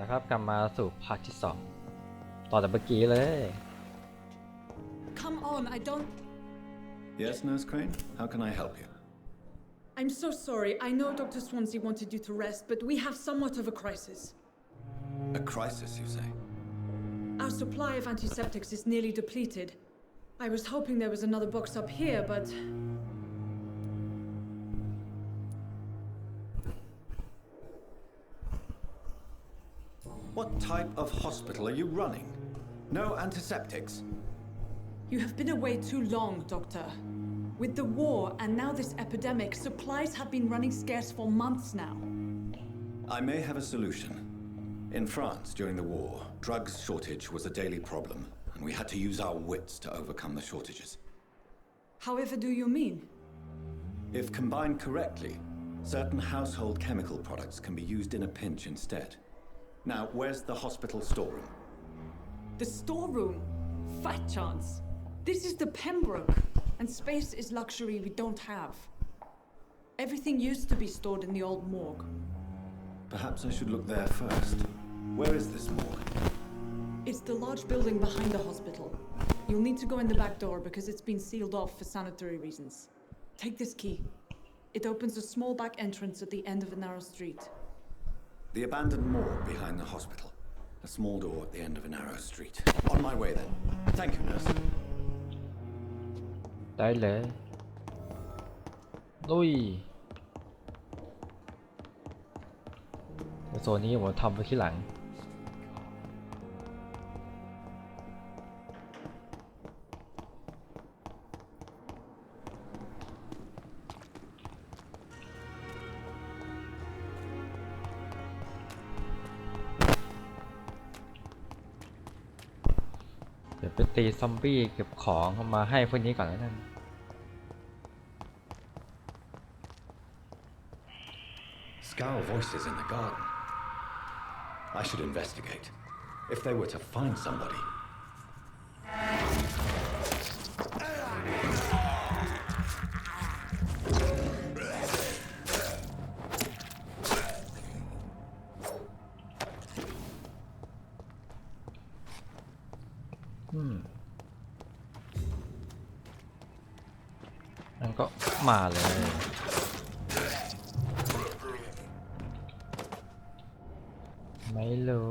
นะครับกลับมาสู่ภาคที่2ต่อจากเมื่อกี้เลย Come on, I don't... Yes, Nurse Crane? How can I help you? I'm so sorry. I know Dr. Swansea wanted you to rest, but we have somewhat of a crisis. A crisis, you say? Our supply of antiseptics is nearly depleted. I was hoping there was another box up here, but... What type of hospital are you running? No antiseptics? You have been away too long, Doctor. With the war and now this epidemic, supplies have been running scarce for months now. I may have a solution. In France, during the war, drugs shortage was a daily problem, and we had to use our wits to overcome the shortages. However do you mean? If combined correctly, certain household chemical products can be used in a pinch instead. Now, where's the hospital storeroom? The storeroom? Fat chance. This is the Pembroke, and space is luxury we don't have. Everything used to be stored in the old morgue. Perhaps I should look there first. Where is this morgue? It's the large building behind the hospital. You'll need to go in the back door because it's been sealed off for sanitary reasons. Take this key. It opens a small back entrance at the end of a narrow street. The abandoned morgue behind the hospital. A small door at the end of a narrow street. On my way then. Thank you, nurse. ได้เลยลุยโซนนี้ผมทำไว้ที่หลังเดี๋ยวไปตีซอมบี้เก็บของเข้ามาให้พวกนี้ก่อนแล้วกัน Scowl voices in the garden. I should investigate. If they were to find somebody.นั่นก็มาเลย ไม่รู้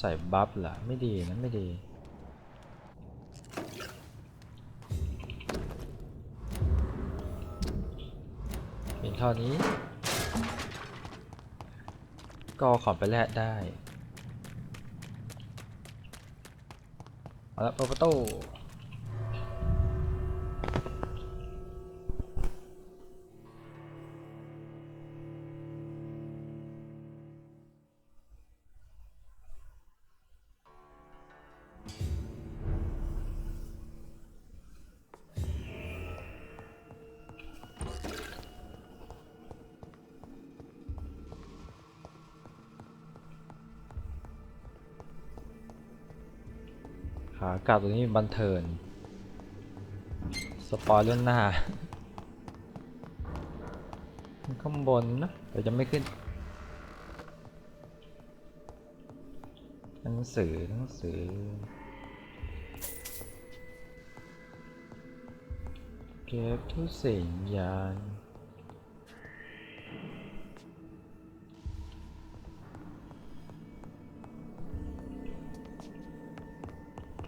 ใส่บัฟเหรอไม่ดีนะไม่ดีเป็นเท่านี้ก็ขอไปแลกได้เอาละเปิดประตูขากลับตัวนี้บันเทิงสปอยล์เรื่องหน้าข้างบนนะแต่จะไม่ขึ้นหนังสือเก็บทุกสิ่งอย่าง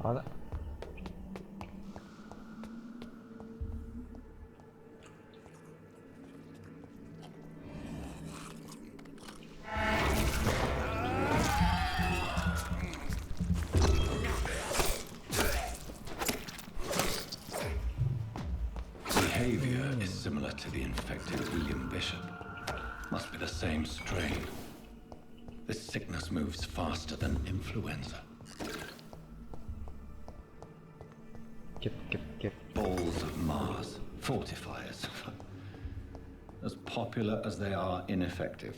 เอาละBehavior is similar to the infected William Bishop. Must be the same strain. This sickness moves faster than influenza. เก็บ Balls of Mars, fortifiers. As popular as they are ineffective.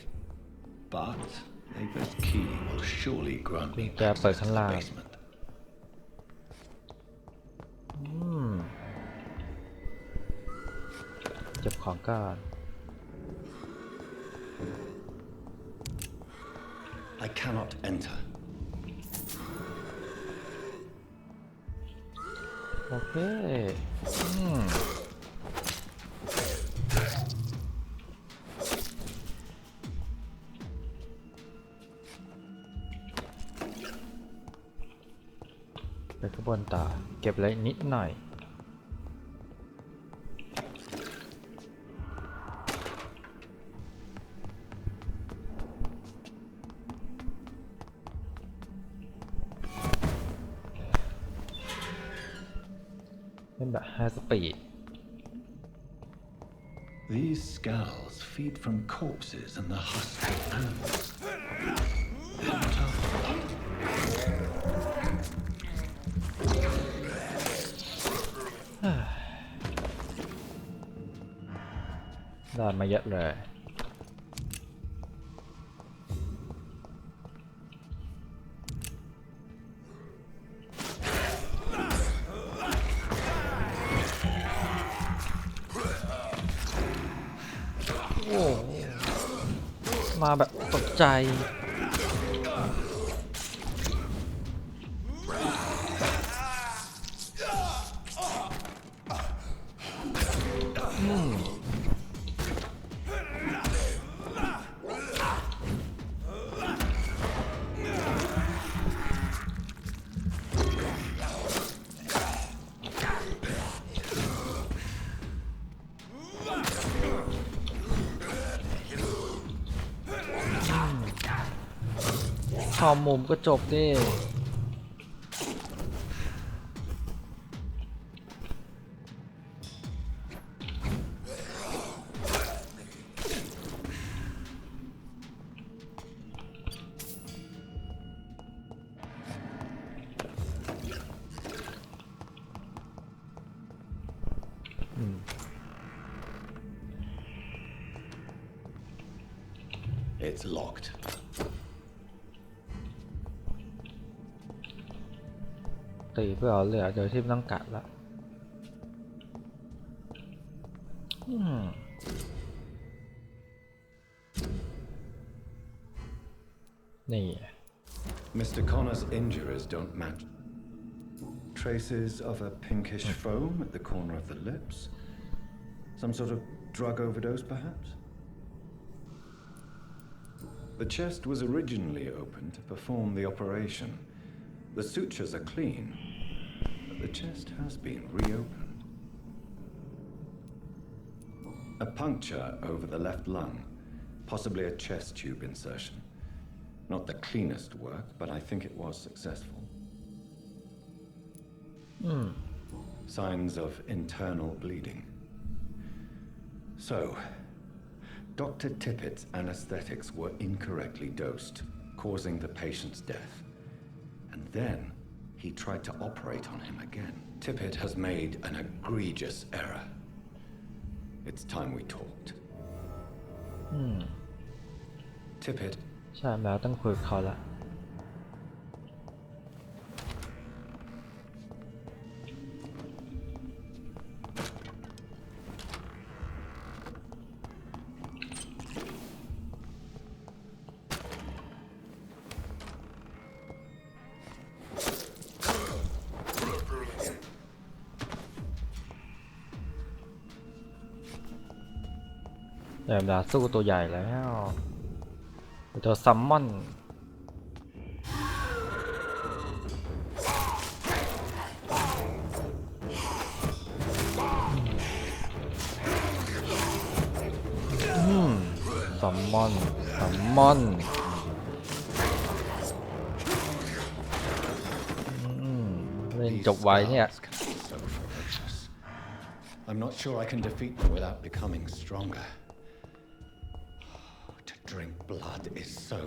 But Labour's key will surely grant me Yeah, access to the but basement. เก็บของก่อน I cannot enter. โอเคไปข้างบนต่อเก็บอะไรนิดหน่อยเป็นแบบไฮสปีด These skulls feed from corpses and the husk of animals. What of blood? ได้มาเยอะเลยโอ้มาแบบตกใจพอมุมก็จบดิIt's locked. ตีเพื่อเอาเหลือโดยที่ไม่ต้องกัดละนี่ Mr. Connor's injuries don't match. Traces of a pinkish foam at the corner of the lips. Some sort of drug overdose, perhaps? The chest was originally opened to perform the operation. The sutures are clean, but the chest has been reopened. A puncture over the left lung, possibly a chest tube insertion. Not the cleanest work, but I think it was successful. Signs of internal bleeding. So, Dr. Tippett's anesthetics were incorrectly dosed, causing the patient's death. And then he tried to operate on him again. Tippett has made an egregious error. It's time we talked. Tippett. ใช่แล้วต้องคุยกับเขาละแต่เวลาสู้ตัวใหญ่แล้วตัวซัมมอนซัมมอนเล่นจบไว้เนี่ย I'm not sure I can defeat them without becoming stronger. To drink blood is so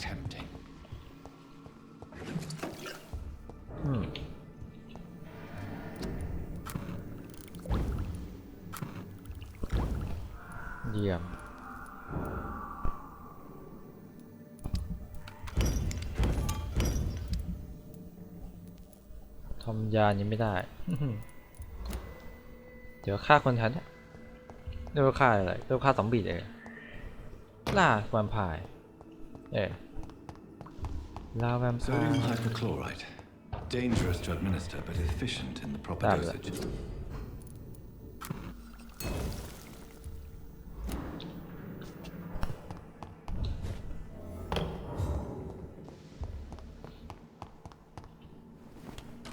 tempting. เยี่ยมทำยานี้ไม่ได้ เดี๋ยวฆ่าคนทันเนี่ยเดี๋ยวฆ่าอะไรเดี๋ยวฆ่าซอมบี้เลยล่าแวมไพร์ล่าแวมไพร์ Sodium hypochlorite. Dangerous to administer, but efficient in the proper dosage.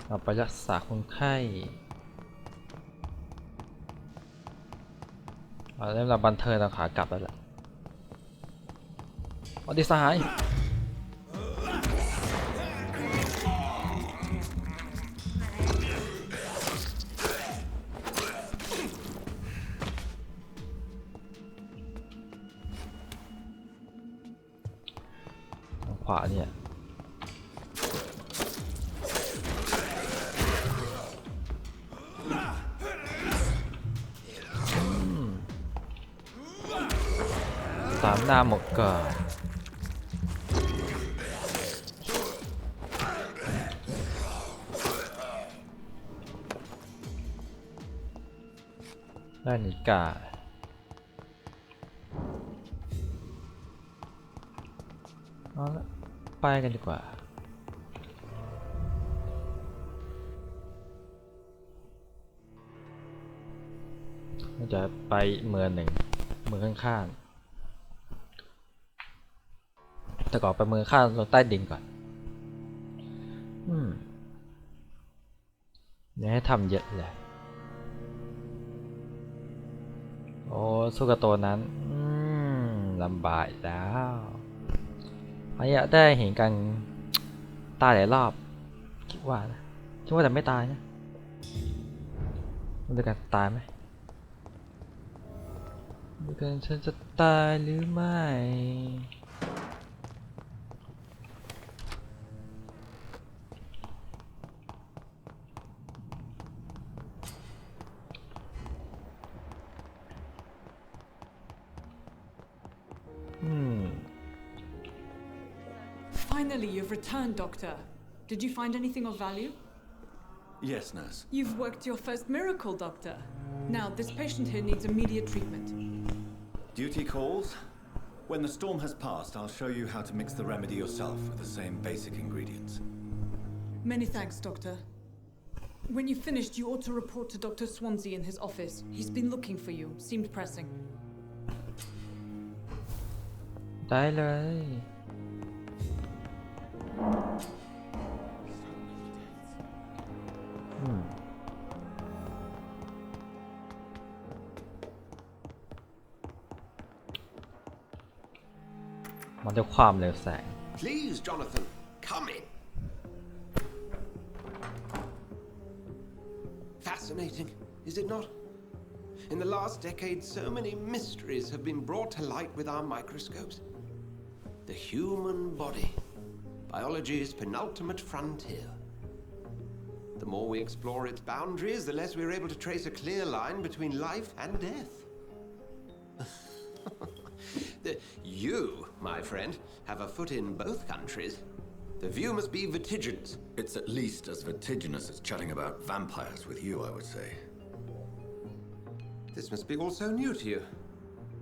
เอาไปรักษาคนไข้เริ่มรับบันเทิงตอนขากลับแล้วแหละอดีสหายทางขวาเนี่ยสามดาวหมดก่อนได้นิกาเอาละไปกันดีกว่าเราจะไปเมืองหนึ่งเมืองข้างๆแต่ก่อนไปเมืองข้างลงใต้ดินก่อนเนี่ยให้ทำเยอะเลยโอ้สู้กับตัวนั้นลำบากแล้วอายะได้เห็นกันตายหลายรอบคิดว่าแต่ไม่ตายนะดูกันตายไหมดูกันฉันจะตายหรือไม่Finally, you've returned, Doctor. Did you find anything of value? Yes, nurse. You've worked your first miracle, Doctor. Now, this patient here needs immediate treatment. Duty calls. When the storm has passed, I'll show you how to mix the remedy yourself with the same basic ingredients. Many thanks, Doctor. When you've finished, you ought to report to Dr. Swansea in his office. He's been looking for you. Seemed pressing. ได้เลยมันจะความเร็วแสง Please, Jonathan, come in. Fascinating, is it not? In the last decade, so many mysteries have been brought to light with our microscopes. The human body, biology's penultimate frontier. The more we explore its boundaries, the less we're able to trace a clear line between life and death. You, my friend, have a foot in both countries. The view must be vertiginous. It's at least as vertiginous as chatting about vampires with you, I would say. This must be all so new to you.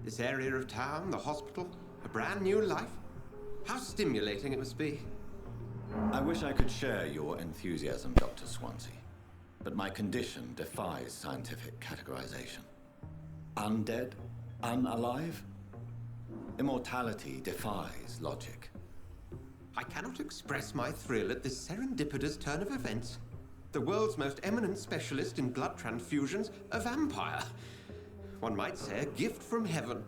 This area of town, the hospital, a brand new life. How stimulating it must be. I wish I could share your enthusiasm, Dr. Swansea, but my condition defies scientific categorization. Undead? Unalive? Immortality defies logic. I cannot express my thrill at this serendipitous turn of events. The world's most eminent specialist in blood transfusions, a vampire. One might say a gift from heaven.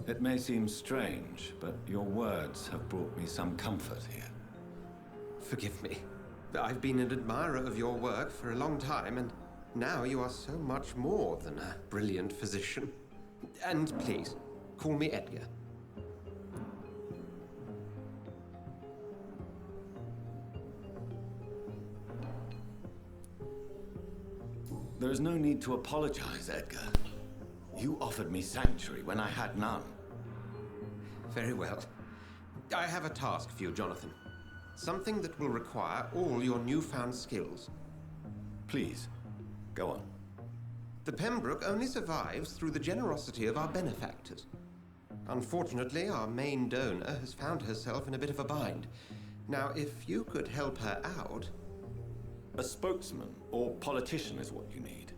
It may seem strange, but your words have brought me some comfort here. Forgive me. I've been an admirer of your work for a long time, and now you are so much more than a brilliant physician. And please, call me Edgar. There is no need to apologize, Edgar. You offered me sanctuary when I had none. Very well. I have a task for you, Jonathan. Something that will require all your newfound skills. Please, go on. The Pembroke only survives through the generosity of our benefactors. Unfortunately, our main donor has found herself in a bit of a bind. Now, if you could help her out... A spokesman or politician is what you need.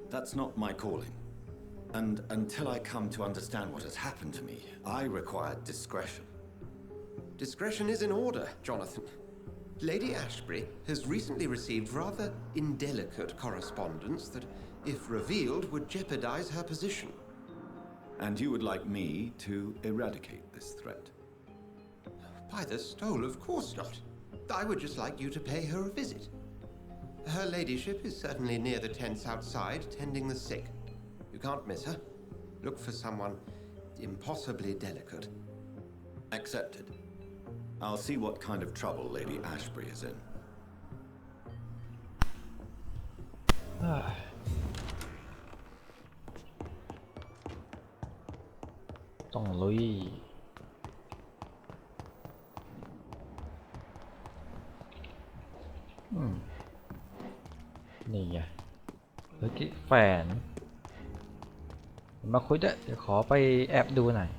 That's not my calling. And until I come to understand what has happened to me, I require discretion. Discretion is in order, Jonathan. Lady Ashbury has recently received rather indelicate correspondence that, if revealed, would jeopardize her position. And you would like me to eradicate this threat? By the stole, of course not. I would just like you to pay her a visit. Her ladyship is certainly near the tents outside, tending the sick. You can't miss her. Look for someone impossibly delicate. Accepted. I'll see what kind of trouble Lady Ashbury is in. ต้องลุยนี่ไงเมื่อกี้แฟนมาคุยด้วยเดี๋ยวขอไปแอบดูหน่อย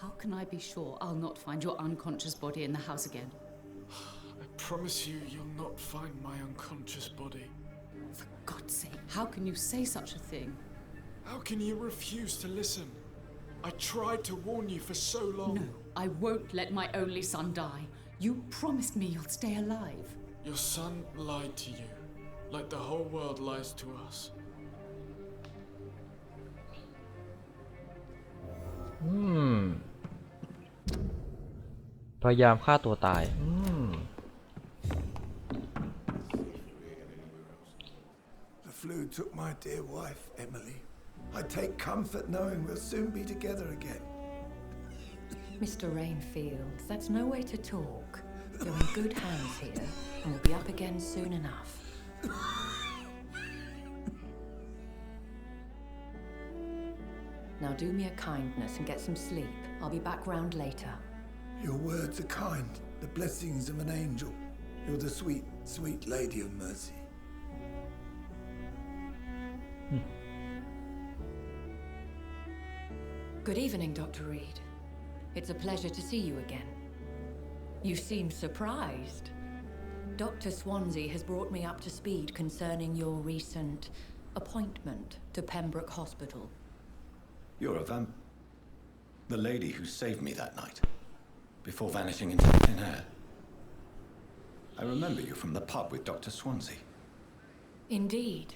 How can I be sure I'll not find your unconscious body in the house again? I promise you, you'll not find my unconscious body. For God's sake, how can you say such a thing? How can you refuse to listen? I tried to warn you for so long. No, I won't let my only son die. You promised me you'll stay alive. Your son lied to you, like the whole world lies to us. พยายามฆ่าตัวตายThe flu took my dear wife, Emily. I take comfort knowing we'll soon be together again. Mr. Rainfield, that's no way to talk. You're in good hands here, and we'll be up again soon enough. Now do me a kindness and get some sleep. I'll be back round later. Your words are kind, the blessings of an angel. You're the sweet, sweet lady of mercy. Good evening, Dr. Reed. It's a pleasure to see you again. You seem surprised. Dr. Swansea has brought me up to speed concerning your recent appointment to Pembroke Hospital. You're a the lady who saved me that night, before vanishing into thin air. I remember you from the pub with Dr. Swansea. Indeed.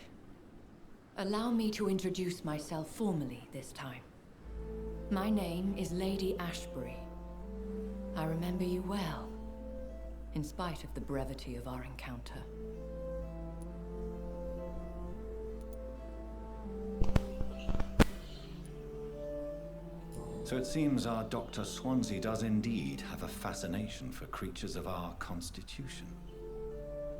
Allow me to introduce myself formally this time. My name is Lady Ashbury. I remember you well, in spite of the brevity of our encounter. So it seems our Dr. Swansea does indeed have a fascination for creatures of our constitution.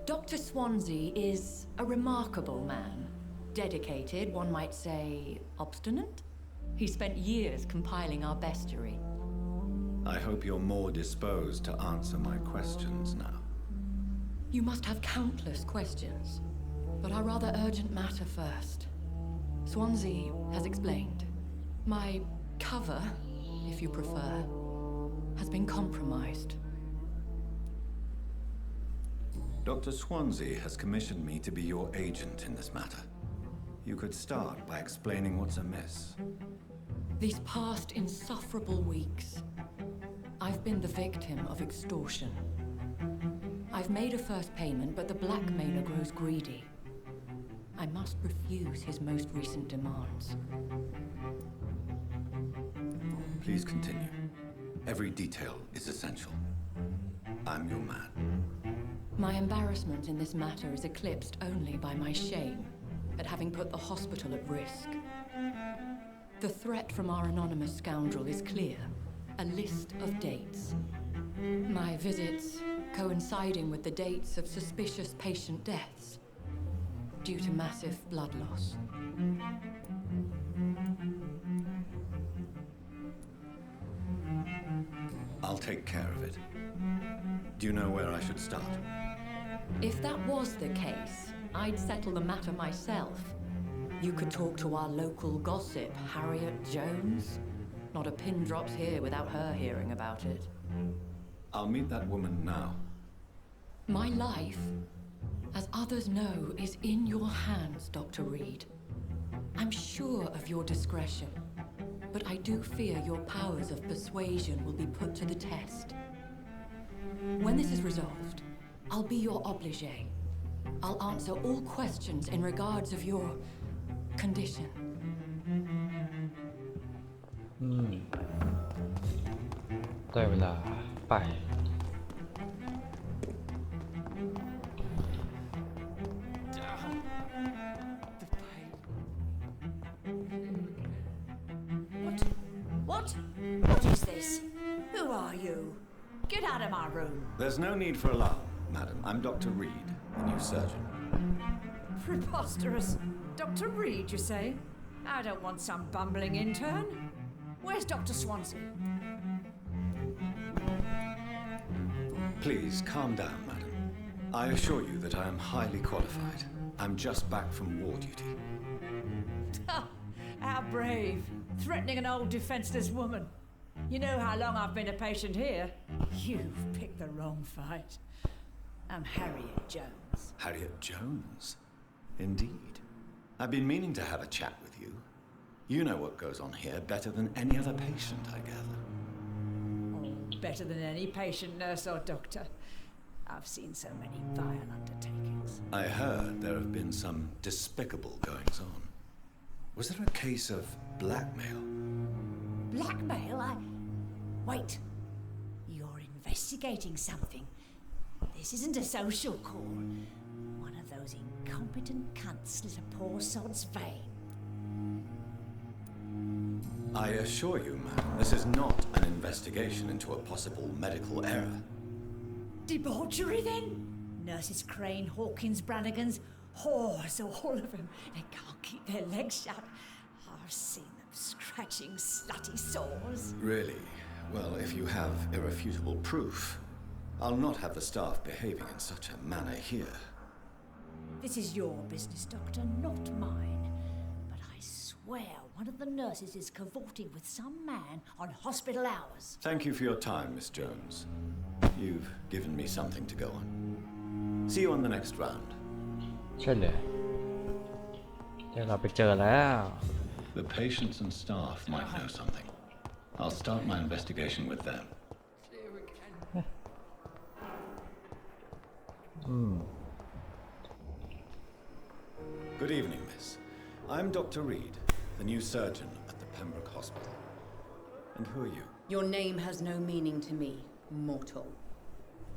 Dr. Swansea is a remarkable man. Dedicated, one might say, obstinate? He spent years compiling our bestiary. I hope you're more disposed to answer my questions now. You must have countless questions, but our rather urgent matter first. Swansea has explained. My cover, if you prefer, has been compromised. Dr. Swansea has commissioned me to be your agent in this matter. You could start by explaining what's amiss. These past insufferable weeks, I've been the victim of extortion. I've made a first payment, but the blackmailer grows greedy. I must refuse his most recent demands. Please continue. Every detail is essential. I'm your man. My embarrassment in this matter is eclipsed only by my shame at having put the hospital at risk. The threat from our anonymous scoundrel is clear. A list of dates. My visits coinciding with the dates of suspicious patient deaths due to massive blood loss. I'll take care of it. Do you know where I should start? If that was the case, I'd settle the matter myself. You could talk to our local gossip, Harriet Jones. Not a pin drops here without her hearing about it. I'll meet that woman now. My life, as others know, is in your hands, Dr. Reed. I'm sure of your discretion, but I do fear your powers of persuasion will be put to the test. When this is resolved, I'll be your obligé. I'll answer all questions in regards of your condition. ได้เวลาไป What? What is this? Who are you? Get out of my room. There's no need for alarm, madam. I'm Dr. Reed, the new surgeon. Preposterous. Dr. Reed, you say? I don't want some bumbling intern. Where's Dr. Swansea? Please, calm down, madam. I assure you that I am highly qualified. I'm just back from war duty. How brave. Threatening an old defenseless woman. You know how long I've been a patient here? You've picked the wrong fight. I'm Harriet Jones. Harriet Jones? Indeed. I've been meaning to have a chat with you. You know what goes on here better than any other patient, I gather. Oh, better than any patient, nurse or doctor. I've seen so many vile undertakings. I heard there have been some despicable goings-on. Was there a case of blackmail? Blackmail? Wait. You're investigating something. This isn't a social call. One of those incompetent cunts slit a poor sod's vein. I assure you, madam, this is not an investigation into a possible medical error. Debauchery, then? Nurses Crane, Hawkins, Brannigans, whores, all of them. They can't keep their legs shut. I've seen them scratching slutty sores. Really? Well, if you have irrefutable proof, I'll not have the staff behaving in such a manner here. This is your business, Doctor, not mine. But I swear one of the nurses is cavorting with some man on hospital hours. Thank you for your time, Miss Jones. You've given me something to go on. See you on the next round. ใช่เลยเดี๋ยวเราไปเจอแล้ว The patients and staff might know something. I'll start my investigation with them. Good evening, miss. I'm Dr. Reed, the new surgeon at the Pembroke Hospital. And who are you? Your name has no meaning to me, mortal.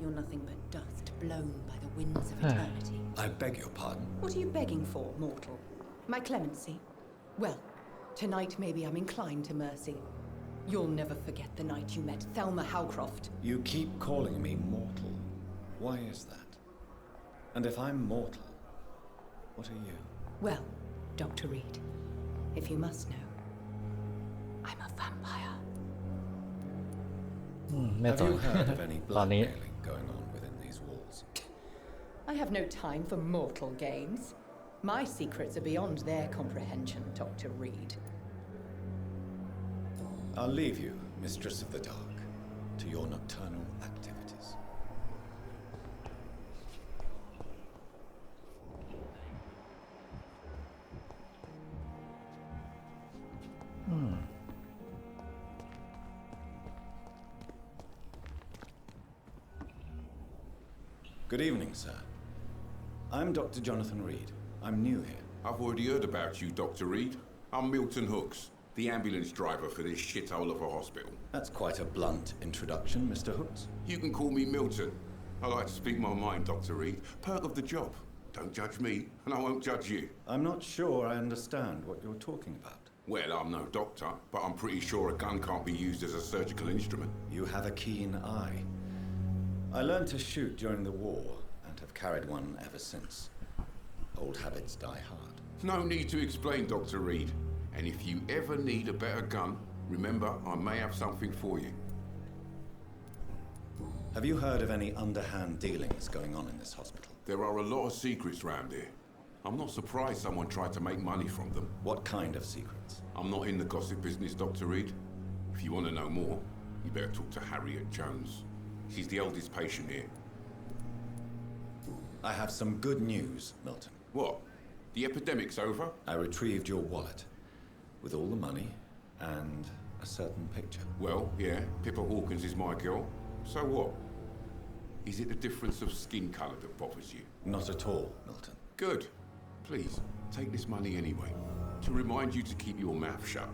You're nothing but dust blown by the winds of eternity. I beg your pardon. What are you begging for, mortal? My clemency? Well, tonight maybe I'm inclined to mercy. You'll never forget the night you met Thelma Howcroft. You keep calling me mortal. Why is that? And if I'm mortal, what are you? Well, Dr. Reed, if you must know, I'm a vampire. ไม่ Have ต่อ you heard of any ตอนนี้ blackmailing going on within these walls? I have no time for mortal games. My secrets are beyond their comprehension, Dr. Reed. I'll leave you, Mistress of the Dark, to your nocturnal activities. Good evening, sir. I'm Dr. Jonathan Reed. I'm new here. I've already heard about you, Dr. Reed. I'm Milton Hooks, the ambulance driver for this shithole of a hospital. That's quite a blunt introduction, Mr. Hooks. You can call me Milton. I like to speak my mind, Dr. Reed. Perk of the job. Don't judge me, and I won't judge you. I'm not sure I understand what you're talking about. Well, I'm no doctor, but I'm pretty sure a gun can't be used as a surgical instrument. You have a keen eye. I learned to shoot during the war and have carried one ever since. Old habits die hard. No need to explain, Dr. Reed. And if you ever need a better gun, remember, I may have something for you. Have you heard of any underhand dealings going on in this hospital? There are a lot of secrets round here. I'm not surprised someone tried to make money from them. What kind of secrets? I'm not in the gossip business, Dr. Reed. If you want to know more, you better talk to Harriet Jones. She's the oldest patient here. I have some good news, Milton. What? The epidemic's over? I retrieved your wallet with all the money and a certain picture. Well, yeah, Pippa Hawkins is my girl. So what? Is it the difference of skin colour that bothers you? Not at all, Milton. Good. Please, take this money anyway. To remind you to keep your mouth shut.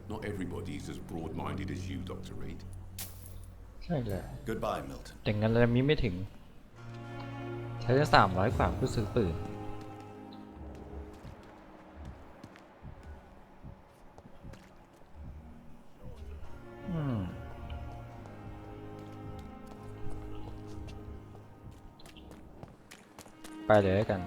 Not everybody is as broad-minded as you, Dr. Reed. ใช่เลย Goodbye, Milton. แต่งงานแล้วมีไม่ถึงใช้ได้300 กว่าเพื่อซื้อปืนไปเลยกัน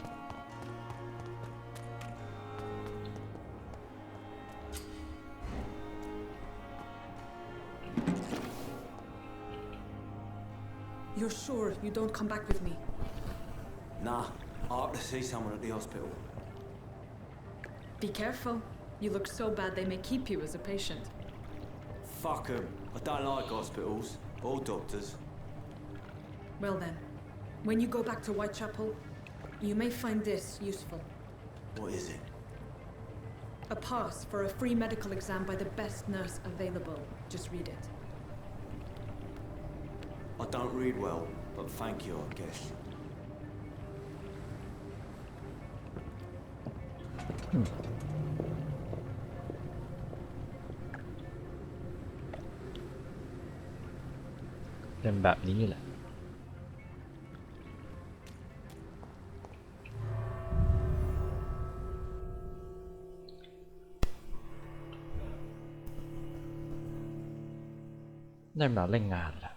You're sure you don't come back with me? Nah, I have to see someone at the hospital. Be careful. You look so bad they may keep you as a patient. Fuck 'em. I don't like hospitals or doctors. Well then, when you go back to Whitechapel, you may find this useful. What is it? A pass for a free medical exam by the best nurse available. Just read it. I don't read well, but thank you, I guess. เป็นแบบนี้แหละได้มาเล่นงานแล้ว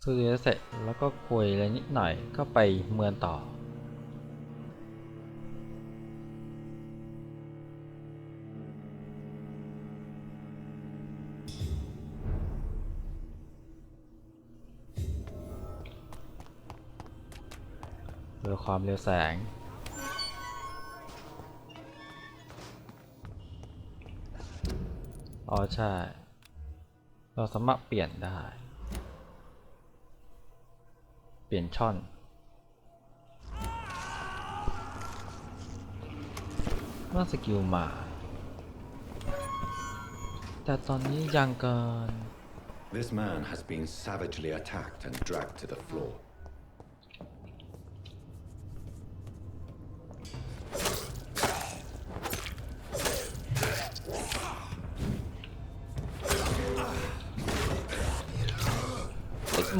ซื้อเรือเสร็จแล้วก็คุยอะไรนิดหน่อยก็ไปเมืองต่อโดยความเร็วแสงอ๋อใช่เราสามารถเปลี่ยนได้เปลี่ยนช่อนว่าสกิลมาแต่ตอนนี้ยังเกิน This man has been savagely attacked and dragged to the floor.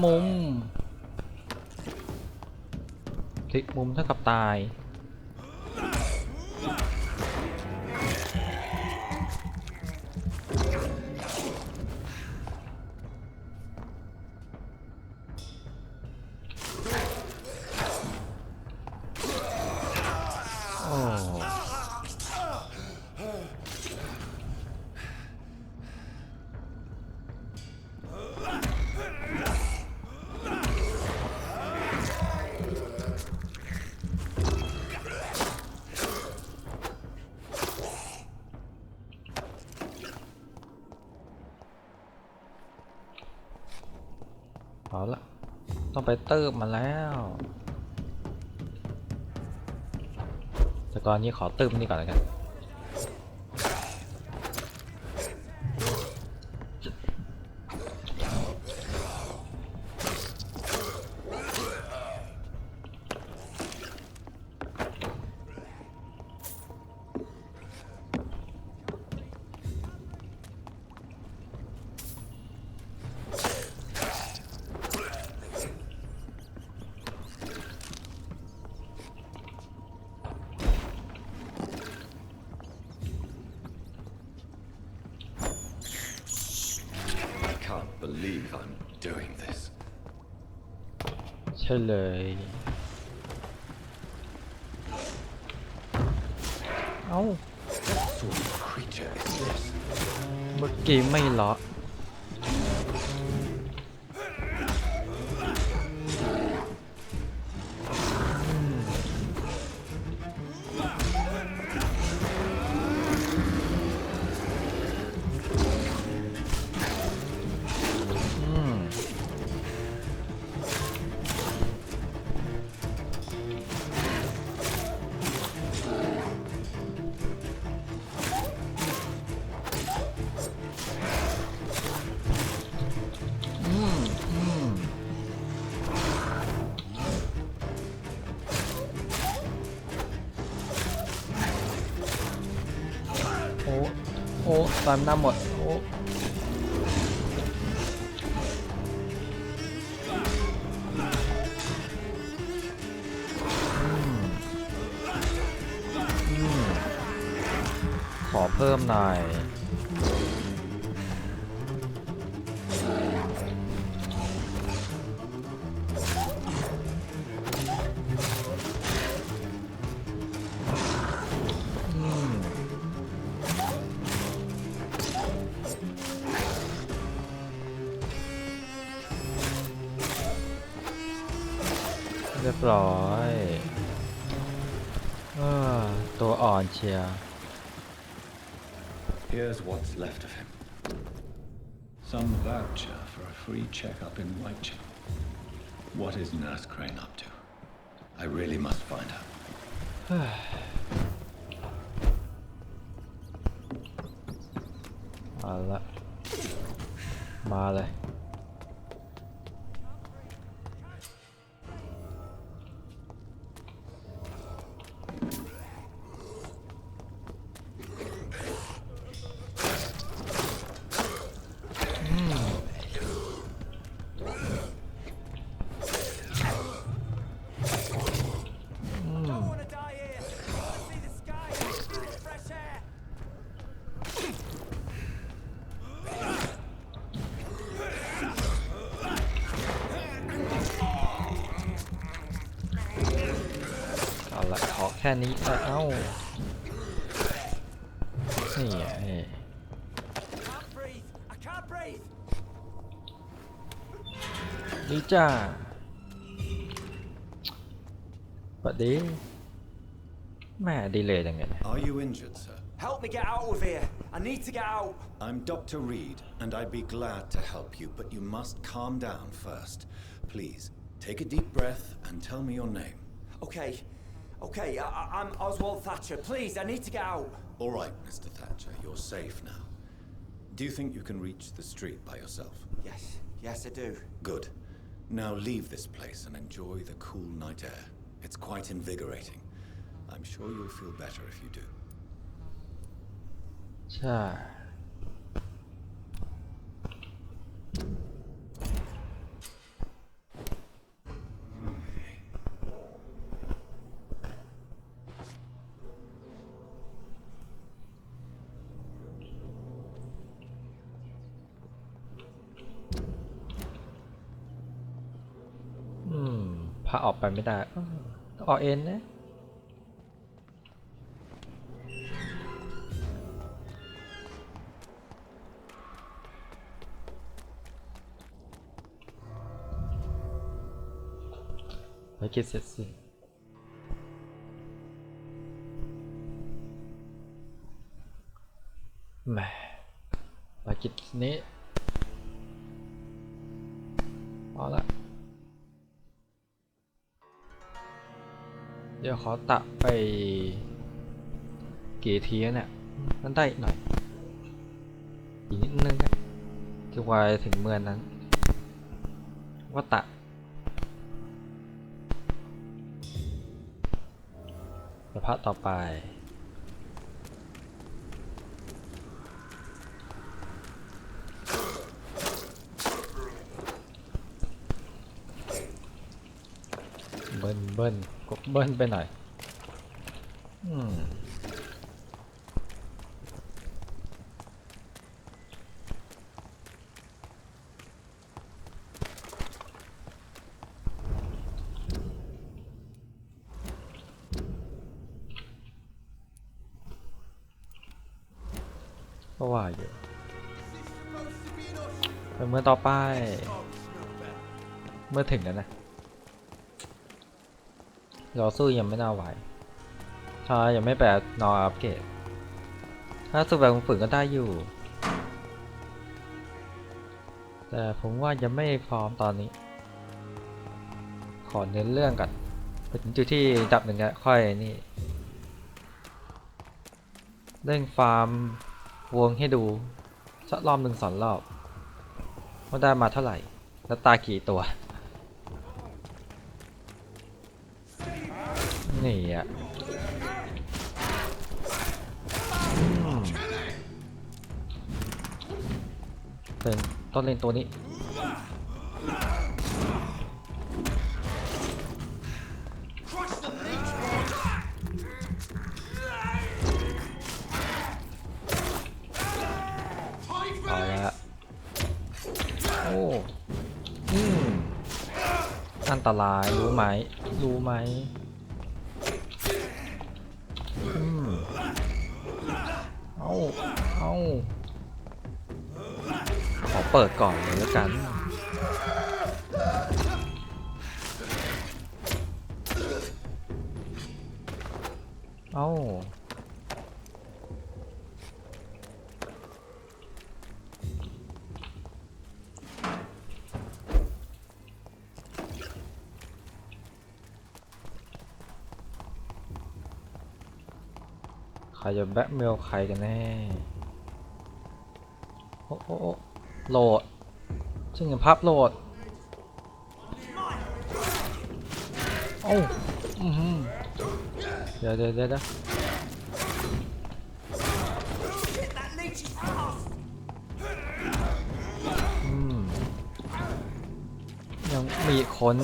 มุมคลิกมุมเท่ากับตายโอ้เอาละต้องไปเติมมาแล้วแต่ก่อนนี้ขอเติมนี่ก่อนแล้วกัน believe I'm doing this. ใช่เลย เอ้า What sort of creature is this? เมื่อกี้ไม่เลาะโอ้ตามหน้าหมดโอ้ขอเพิ่มหน่อยเรียบร้อยตัวอ่อนเชียร์ Here's what's left of him. Some voucher for a free checkup in Whitechapel. What is Nurse Crane up to? I really must find her. เอาละมาเลยขอแค่นี้เอ้านี่นี่จ้าปัดดีแม่ดีเลยจังไง Are you injured, sir? Help me get out of here. I need to get out. I'm Dr. Reed, and I'd be glad to help you, but you must calm down first. Please, take a deep breath and tell me your name. Okay, I'm Oswald Thatcher. Please, I need to get out. All right, Mr. Thatcher, you're safe now. Do you think you can reach the street by yourself? Yes, I do. Good. Now leave this place and enjoy the cool night air. It's quite invigorating. I'm sure you'll feel better if you do. ใช่พาออกไปไม่ได้ต้องออกเองนะภารกิจเสร็จสิ้นแหมภารกิจนี้เอาละเดี๋ยวขอตัดไปกี่ทีเนี่ยมันได้หน่อยอีกนิดนึงจะไวถึงเมืองนั้นว่าตัดแล้วพระต่อไปเบิ้ลกดเบิ้ลไปหน่อย ก็ว่าอยู่ไปเมื่อต่อไปเมื่อถึงแล้วนะเราสู้ยังไม่น่าไหวถ้ายังไม่แบบนออัปเกรดถ้าสู้แบบฝืนก็ได้อยู่แต่ผมว่ายังไม่พร้อมตอนนี้ขอเน้นเรื่องก่อนไปถึงจุดที่ดับหนึ่งแล้วค่อยนี่เร่งฟาร์มวงให้ดูสักรอบหนึ่งสองรอบว่าได้มาเท่าไหร่แล้วตากี่ตัวนี่อ่ะเป็นต้นเล่นตัวนี้เอาละโอ้อันตรายรู้ไหมรู้ไหมเอาขอเปิดก่อนเลยแล้วกันเอาใครจะแบ็คเมลใครกันแน่โอ้โหลดซึ่งภาพโหลดเอ้าเดี๋ยวยังมีคน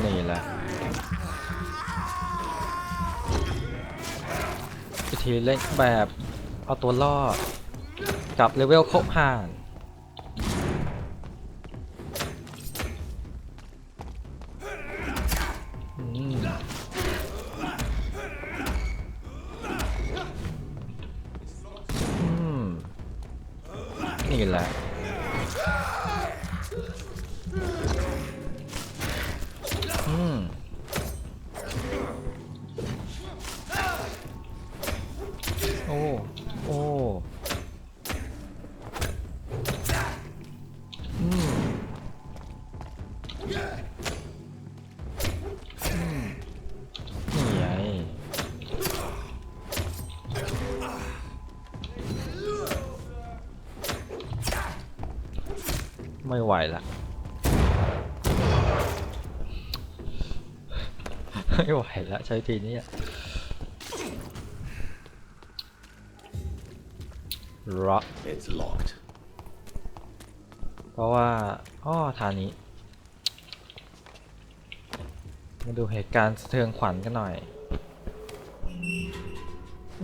นี่แหละวิธีเล่นแบบเอาตัวรอดกับเลเวลครบห่านนี่แหละโอ้นี่ไงไม่ไหวละไม่ไหวละใช้ทีนี้ล็อก It's locked. เพราะว่าทางนี้มาดูเหตุการณ์สะเทือนขวัญกันหน่อย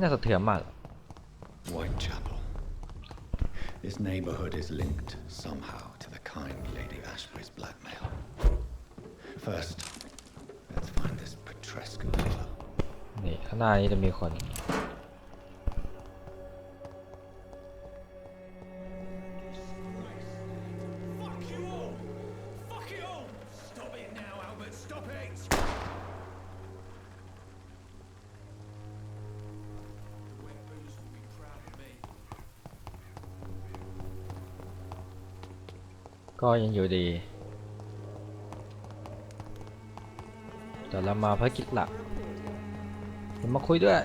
น่าสะเทือนมาก Whitechapel. This neighborhood is linked somehow to the kind Lady Ashbury's blackmail. First, let's find this Petrescu fellow. นี่ข้างหน้านี้จะมีคนก็ยังอยู่ดีแต่เรามาภารกิจหลักมาคุยด้วย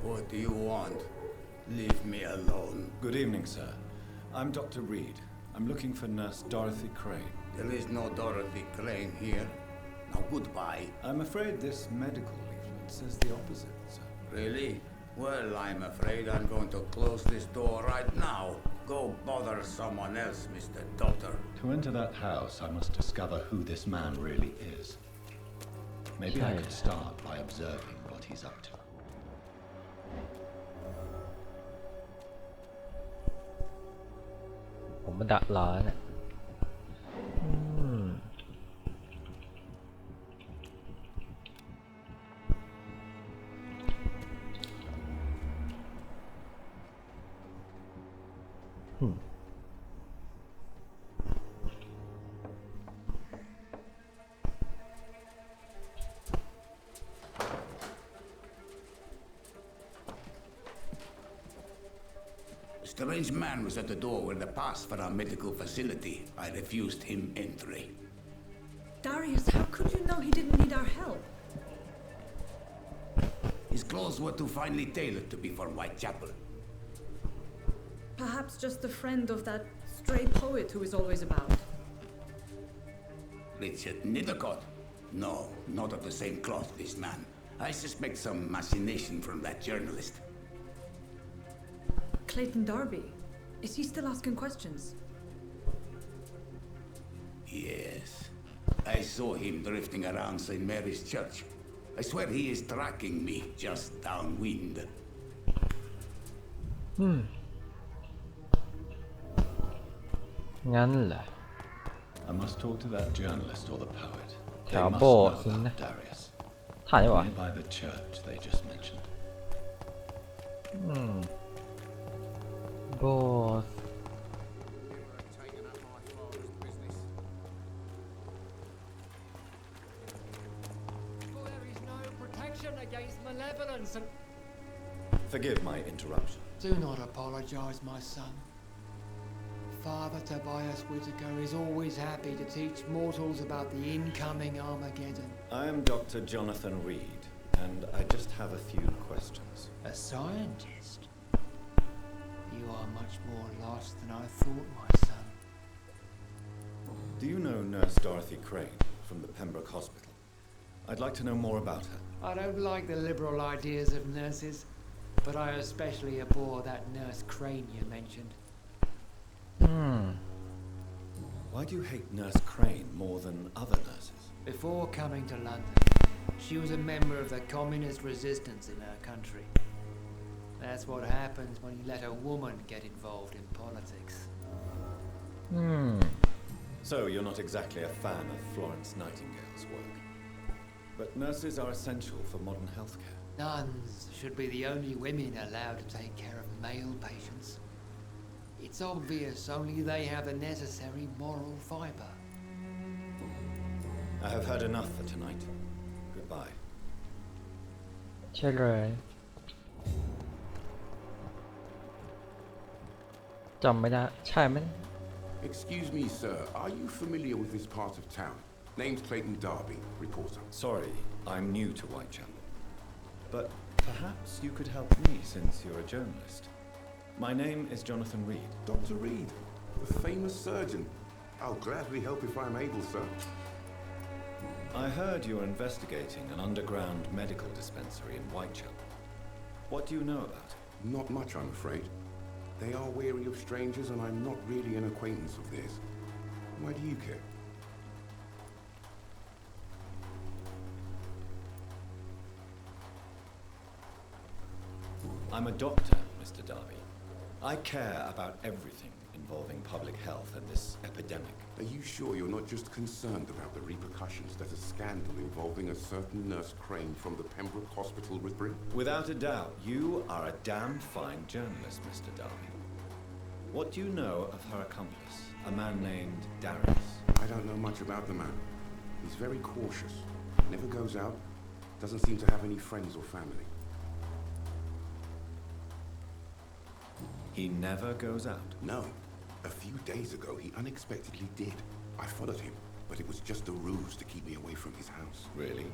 What do you want? Leave me alone. Good evening, sir. I'm Dr. Reed. I'm looking for Nurse Dorothy Crane. There is no Dorothy Crane here. Now goodbye. I'm afraid this medical leaflet says the opposite, sir. Really? Well, I'm afraid I'm going to close this door right now. Go bother someone else, Mr. Doctor. To enter that house, I must discover who this man really is. Maybe I could start by observing what he's up to. ผมมันดักรอเนี่ยA strange man was at the door with a pass for our medical facility. I refused him entry. Darius, how could you know he didn't need our help? His clothes were too finely tailored to be for Whitechapel. Perhaps just a friend of that stray poet who is always about. Richard Nethercott? No, not of the same cloth, this man. I suspect some machination from that journalist. Clayton Darby. Is he still asking questions? Yes. I saw him drifting around St. Mary's Church. I swear he is tracking me just downwind. งั้นเหรอ I must talk to that journalist or the poet. แถ They ว must โบ know สถ์สินะ about Darius. ถ่ายได้ปะ By the church they just mentioned. โบสถ์ Forgive my interruption. Do not apologize, my son. Father Tobias Whitaker is always happy to teach mortals about the incoming Armageddon. I am Dr. Jonathan Reed, and I just have a few questions. A scientist? You are much more lost than I thought, my son. Do you know Nurse Dorothy Crane from the Pembroke Hospital? I'd like to know more about her. I don't like the liberal ideas of nurses, but I especially abhor that Nurse Crane you mentioned. Why do you hate Nurse Crane more than other nurses? Before coming to London, she was a member of the communist resistance in her country. That's what happens when you let a woman get involved in politics. So you're not exactly a fan of Florence Nightingale's work. But nurses are essential for modern healthcare. Nuns should be the only women allowed to take care of male patients. It's obvious only they have the necessary moral fiber. I have had enough for tonight. Goodbye. ใช่เลยจำไม่ได้ใช่ไหม Excuse me, sir. Are you familiar with this part of town? Name's Clayton Darby, reporter. Sorry, I'm new to Whitechapel. But perhaps you could help me since you're a journalist. My name is Jonathan Reed. Dr. Reed, the famous surgeon. I'll gladly help if I'm able, sir. I heard you're investigating an underground medical dispensary in Whitechapel. What do you know about it? Not much, I'm afraid. They are wary of strangers, and I'm not really an acquaintance of theirs. Why do you care? I'm a doctor, Mr. Darby. I care about everything involving public health and this epidemic. Are you sure you're not just concerned about the repercussions that a scandal involving a certain Nurse Crane from the Pembroke Hospital would bring? Without a doubt, you are a damn fine journalist, Mr. Darby. What do you know of her accomplice, a man named Darius? I don't know much about the man. He's very cautious, never goes out, doesn't seem to have any friends or family. He never goes out? No. A few days ago, he unexpectedly did. I followed him, but it was just a ruse to keep me away from his house. Really?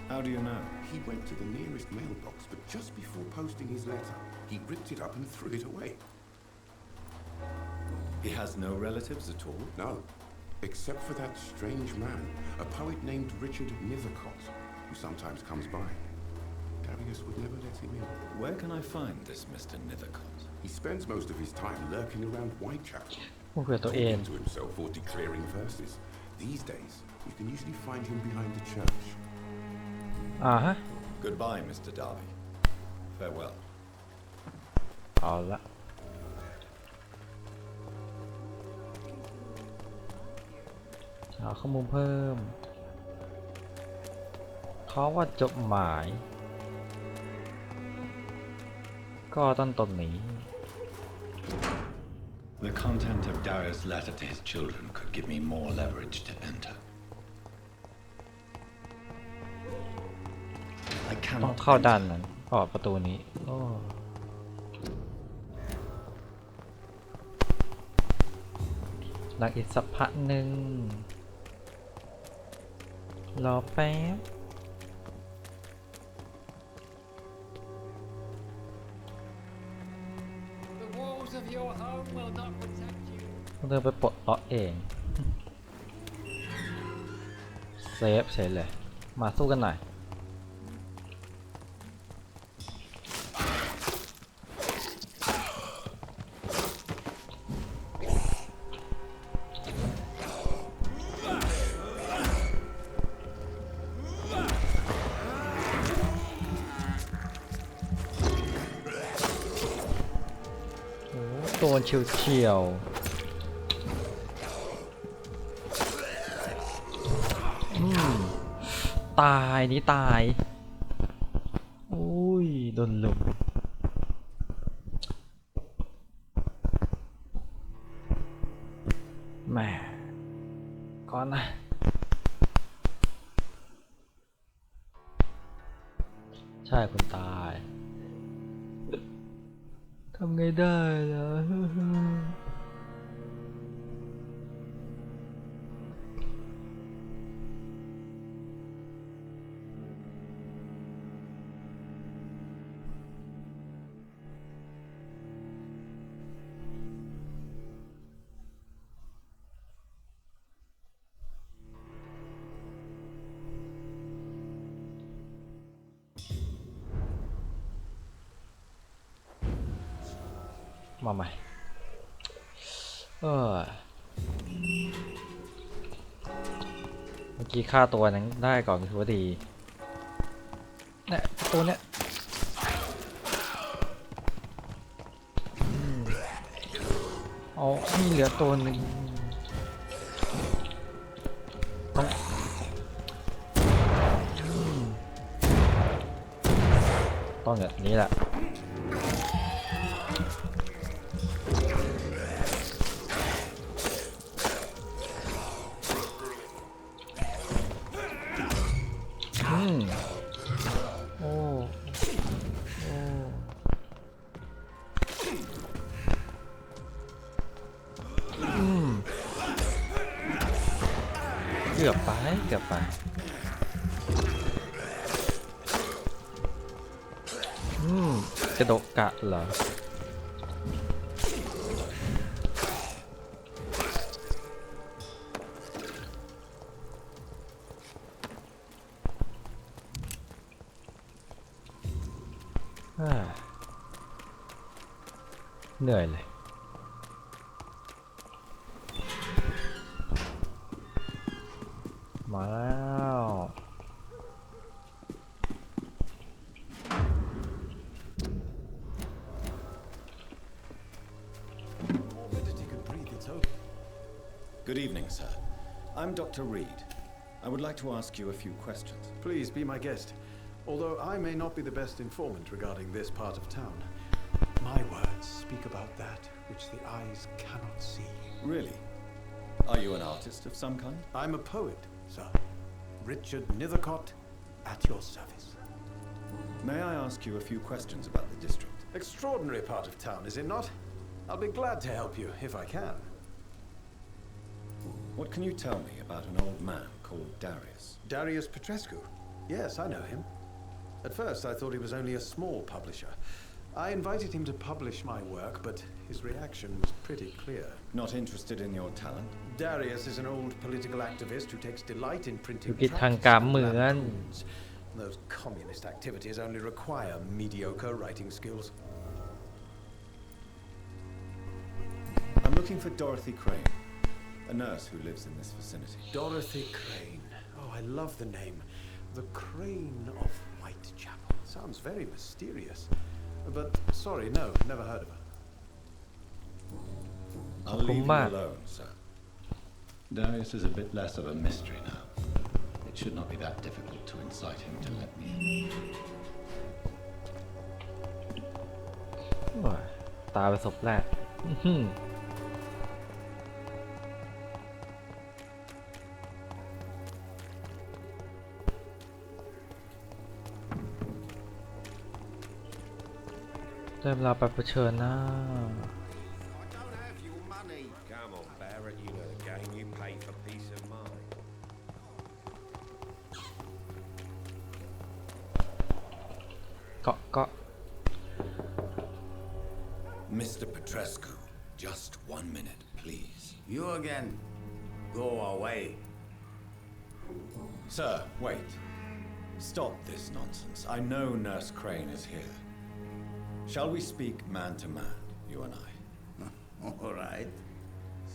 How do you know? He went to the nearest mailbox, but just before posting his letter, he ripped it up and threw it away. He has no relatives at all? No, except for that strange man, a poet named Richard Nethercott, who sometimes comes by. Darius would never let him in. Where can I find this Mr. Nethercott? He spends most of his time lurking around Whitechapel, พูดกับตัวเอง talking to himself or declaring verses. These days, you can usually find him behind the church. ฮะ Goodbye, Mr. Darby. Farewell. เอาละหาข้อมูลเพิ่มเขาว่าจดหมายก็ต้นตนนี้ The content of Darius' letter to his children could give me more leverage to enter. I ต้อง cannot เข้า enter. ด้านนั้นออกประตูนี้โอ้หลังอีกสักพักหนึ่งรอแป๊บ The walls of your home will not protect you. ต้องเดินไปปลดล็อกเอง เซฟเฉยเลย มาสู้กันหน่อย โดนเฉียวๆตายนี่ตายอุ้ยโดนลุมแหม่ก่อนนะใช่คนตายทำไงได้ล่ะ มาใหม่เมื่อกี้ฆ่าตัวนั้นได้ก่อนถือว่าดีเนี่ยตัวเนี้ยเอานี่เหลือตัวหนึ่งต้องแบบนี้แหละเกือบไปกระโดดกะเหรอเหนื่อยเลยมาแล้ว Good evening, sir. I'm Dr. Reed. I would like to ask you a few questions. Please be my guest. Although I may not be the best informant regarding this part of town, my words speak about that which the eyes cannot see. Really? Are you an artist of some kind? I'm a poet, sir. Richard Nethercott, at your service. May I ask you a few questions about the district? Extraordinary part of town, is it not? I'll be glad to help you, if I can. What can you tell me about an old man called Darius? Darius Petrescu? Yes, I know him. At first, I thought he was only a small publisher. I invited him to publish my work, but his reaction was pretty clear. Not interested in your talent? Darius is an old political activist who takes delight in printing กิจทางการเมือง Those communist activities only require mediocre writing skills. I'm looking for Dorothy Crane, a nurse who lives in this vicinity. Dorothy Crane. Oh, I love the name. The Crane of Whitechapel. Sounds very mysterious. But sorry, no, never heard of her. I'll leave you alone, sir. Darius is a bit less of a mystery now. It should not be that difficult to incite him to let me in. ตายไปศพแรกได้เวลาไปเผชิญหน้า Come on, Barrett, you know the game. You pay for peace of mind. Got. Mr. Petrescu, just 1 minute, please. You again. Go away. Sir, wait. Stop this nonsense. I know Nurse Crane is here. Shall we speak man to man, you and I? All right.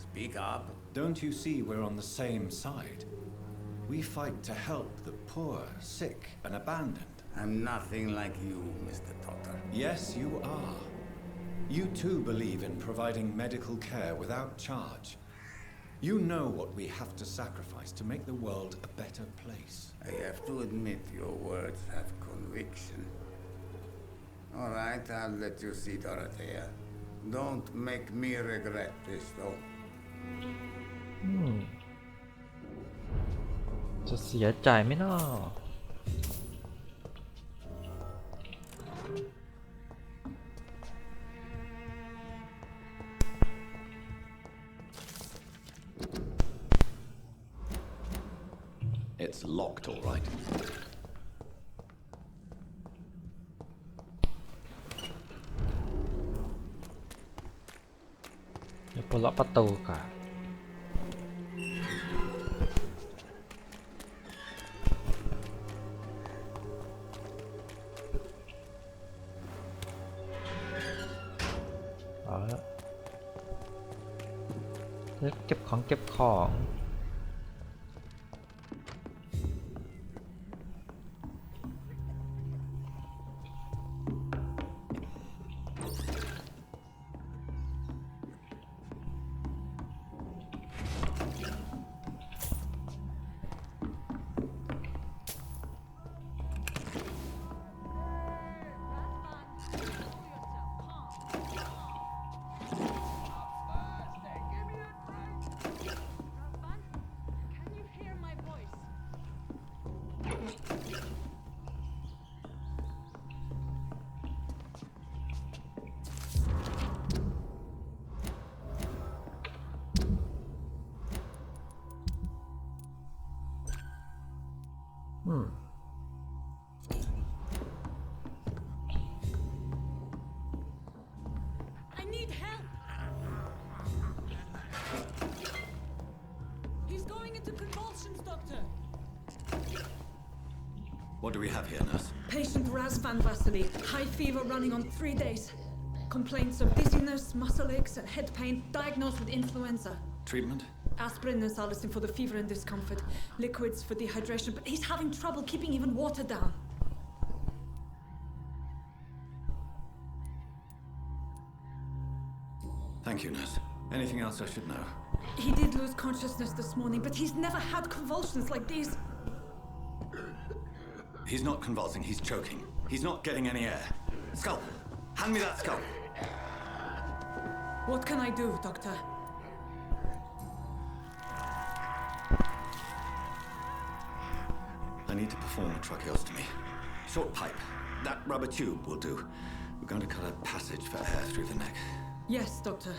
Speak up. Don't you see we're on the same side? We fight to help the poor, sick, and abandoned. I'm nothing like you, Mr. Potter. Yes, you are. You too believe in providing medical care without charge. You know what we have to sacrifice to make the world a better place. I have to admit your words have conviction. All right, I'll let you see Dorothea. Don't make me regret this, though. จะเสียใจไหมเนาะ It's locked, all right. เดี๋ยวปลดล็อกประตูก่อนเอาละเก็บของ I need help. He's going into convulsions, Doctor. What do we have here, nurse? Patient Raz Van Vasily, high fever running on 3 days. Complaints of dizziness, muscle aches, and head pain, diagnosed with influenza. Treatment? Aspirin and salicin for the fever and discomfort, liquids for dehydration, but he's having trouble keeping even water down. Thank you, nurse. Anything else I should know? He did lose consciousness this morning, but he's never had convulsions like these. He's not convulsing, he's choking. He's not getting any air. Scalpel! Hand me that scalpel! What can I do, Doctor? I need to perform a tracheostomy. Short pipe. That rubber tube will do. We're going to cut a passage for air through the neck. Yes, Doctor.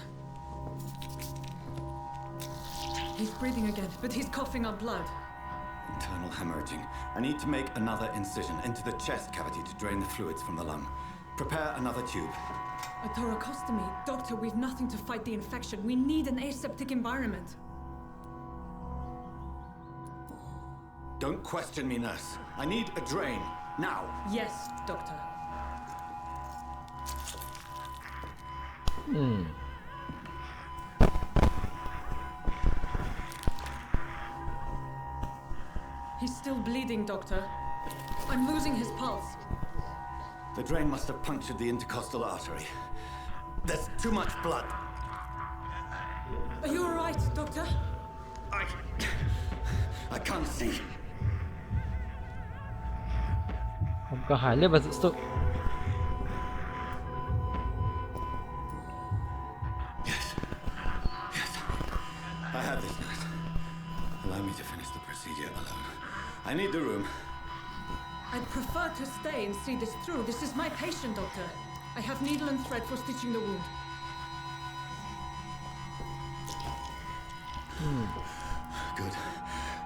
He's breathing again, but he's coughing up blood. Internal hemorrhaging. I need to make another incision into the chest cavity to drain the fluids from the lung. Prepare another tube. A thoracostomy? Doctor, we've nothing to fight the infection. We need an aseptic environment. Don't question me, nurse. I need a drain. Now. Yes, Doctor. He's still bleeding, Doctor. I'm losing his pulse. The drain must have punctured the intercostal artery. There's too much blood. Are you all right, Doctor? I can't see. ผมก็หายเลือดมาสุด I have this nurse. Allow me to finish the procedure alone. I need the room. I'd prefer to stay and see this through. This is my patient, Doctor. I have needle and thread for stitching the wound. Good.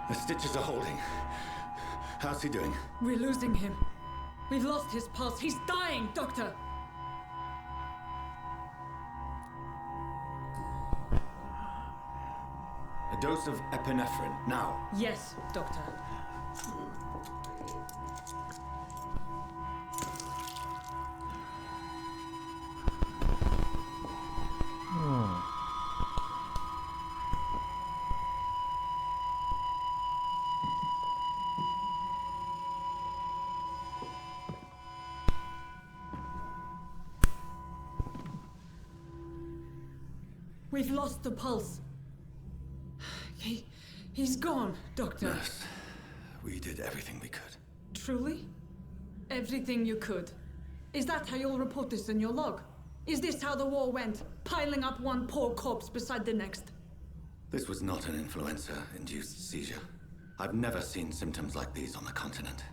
The stitches are holding. How's he doing? We're losing him. We've lost his pulse. He's dying, Doctor. A dose of epinephrine, now. Yes, Doctor. We've lost the pulse. He's gone, Doctor. Nurse, we did everything we could. Truly? Everything you could. Is that how you'll report this in your log? Is this how the war went? Piling up one poor corpse beside the next? This was not an influenza-induced seizure. I've never seen symptoms like these on the continent.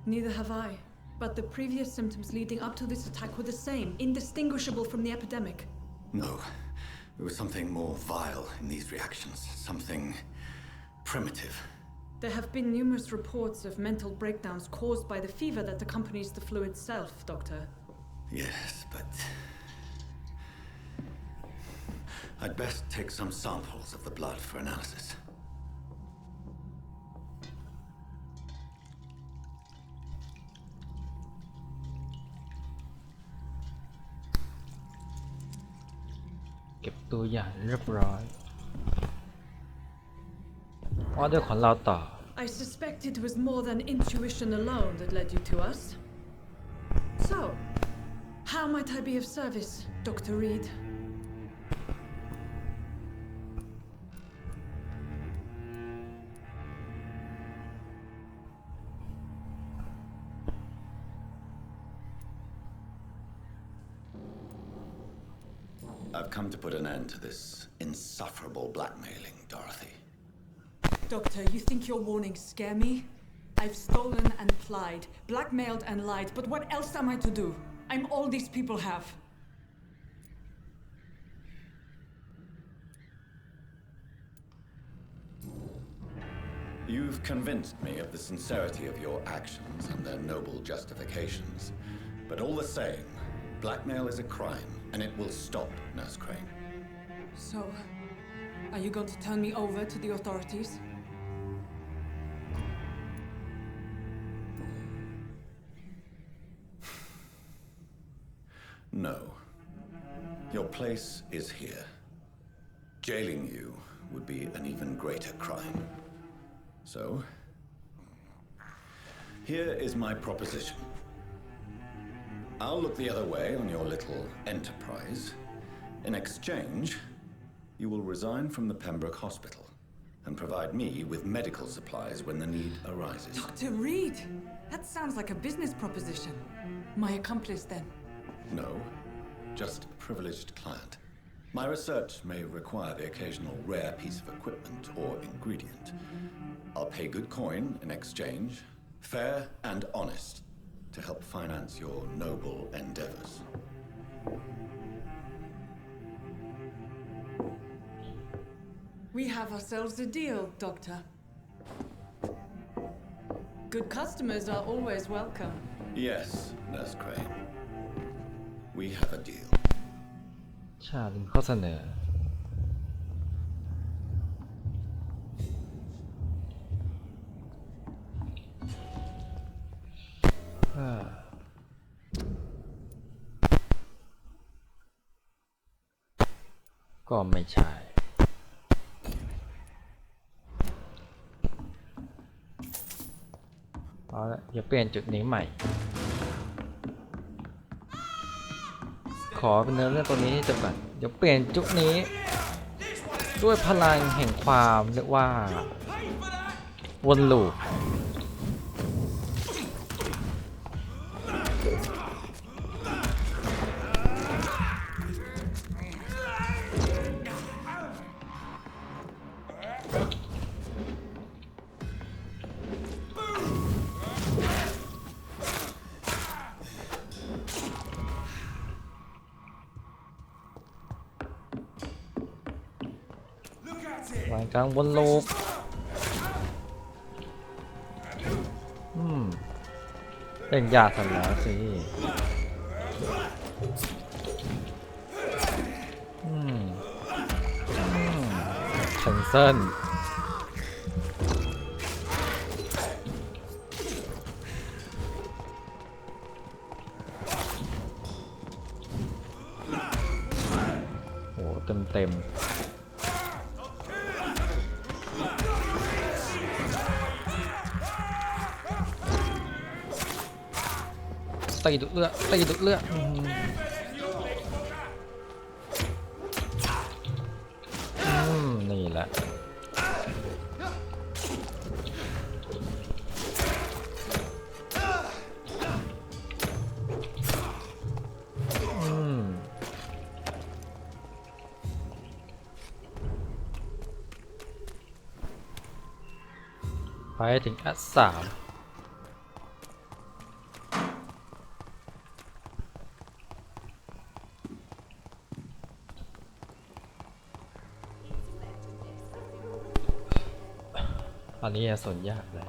Neither have I. But the previous symptoms leading up to this attack were the same, indistinguishable from the epidemic. No. There was something more vile in these reactions. Something primitive. There have been numerous reports of mental breakdowns caused by the fever that accompanies the flu itself, Doctor. Yes, but... I'd best take some samples of the blood for analysis.เก็บตัวอย่างเรียบร้อยว่าด้วยของเราต่อ I suspect it was more than intuition alone that led you to us. So, how might I be of service, Dr. Reed? I've come to put an end to this insufferable blackmailing, Dorothy. Doctor, you think your warnings scare me? I've stolen and plied, blackmailed and lied, but what else am I to do? I'm all these people have. You've convinced me of the sincerity of your actions and their noble justifications. But all the same, blackmail is a crime, and it will stop, Nurse Crane. So, are you going to turn me over to the authorities? No. Your place is here. Jailing you would be an even greater crime. So, here is my proposition. I'll look the other way on your little enterprise. In exchange, you will resign from the Pembroke Hospital and provide me with medical supplies when the need arises. Dr. Reed! That sounds like a business proposition. My accomplice, then? No, just a privileged client. My research may require the occasional rare piece of equipment or ingredient. I'll pay good coin in exchange, fair and honest, to help finance your noble endeavors. We have ourselves a deal, Doctor. Good customers are always welcome. Yes, Nurse Crane. We have a deal. ชาลินข้อเสนอก็ไม่ใช่ เอาละเดี๋ยวเปลี่ยนจุดนี้ใหม่ขอเป็นเนื้อเรื่องตัวนี้จบก่อนเดี๋ยวเปลี่ยนจุดนี้ด้วยพลังแห่งความเรียกว่าวนลูปหลังกลางวนลูปเป็นยากสันแล้วสิแคนเซิลโอ้เต็มตีดุเลือดนี่แหละไปถึงอัน3อันนี้ส่วนยากเลย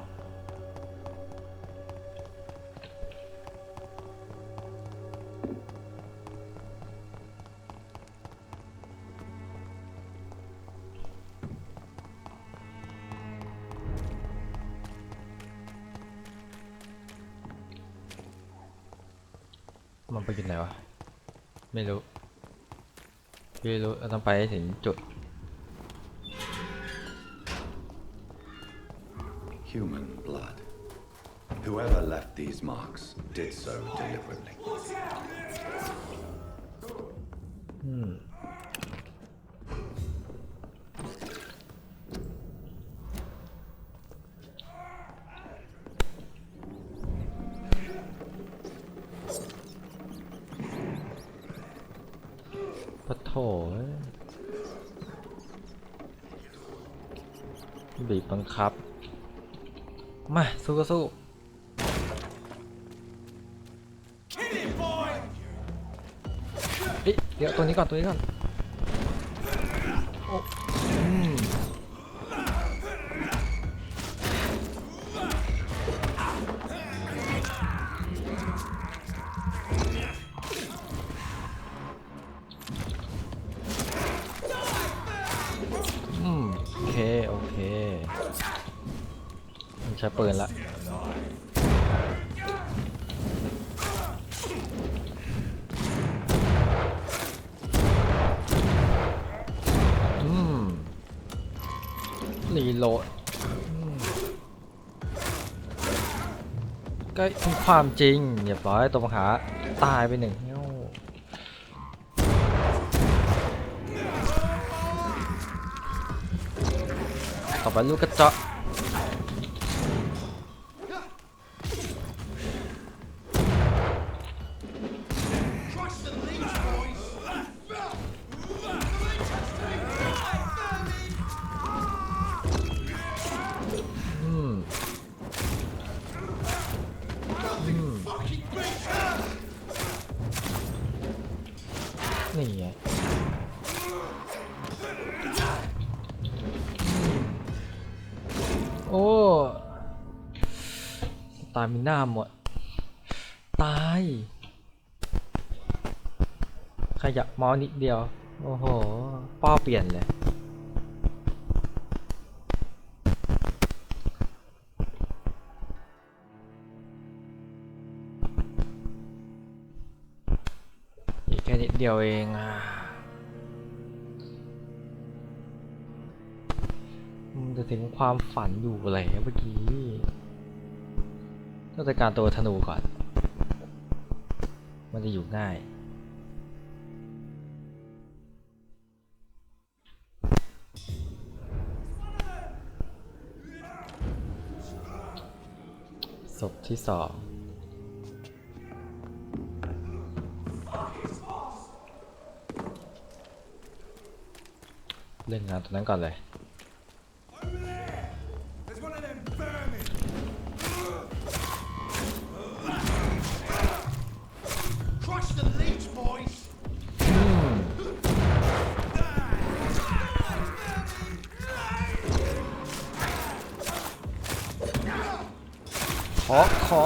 มันไปอยู่ไหนวะไม่รู้ต้องไปถึงจุดHuman blood. Whoever left these marks did so deliberately. ปะโถบีบบังคับมาสู้ก็สู้เดี๋ยวตัวนี้ก่อนโอ้โอเคใช้ปืนละรีโหลดก็เป็นความจริงเรียบร้อยตัวปัญหาตายไป1ต่อไปลูกกระเจาะนี่ไงโอ้ตามิน่าหมดตายขยับเมาส์นิดเดียวโอ้โหเป้าเปลี่ยนเลยอีกแค่นิดเดียวเองจะถึงความฝันอยู่อะไรเมื่อกี้ ต้องจัดการตัวธนูก่อนมันจะอยู่ง่ายศพที่2เล่นงานตรงนั้นก่อนเลยขอ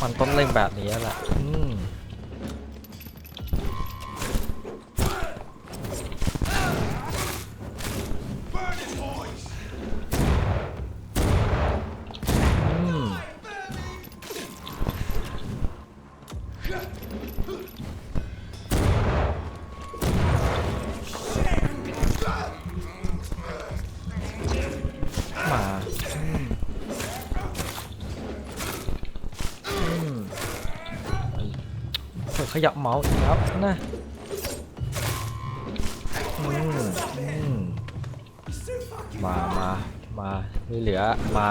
มันต้องเล่นแบบนี้แหละขยับเมาส์อีกแล้วนะมาไม่เหลือมา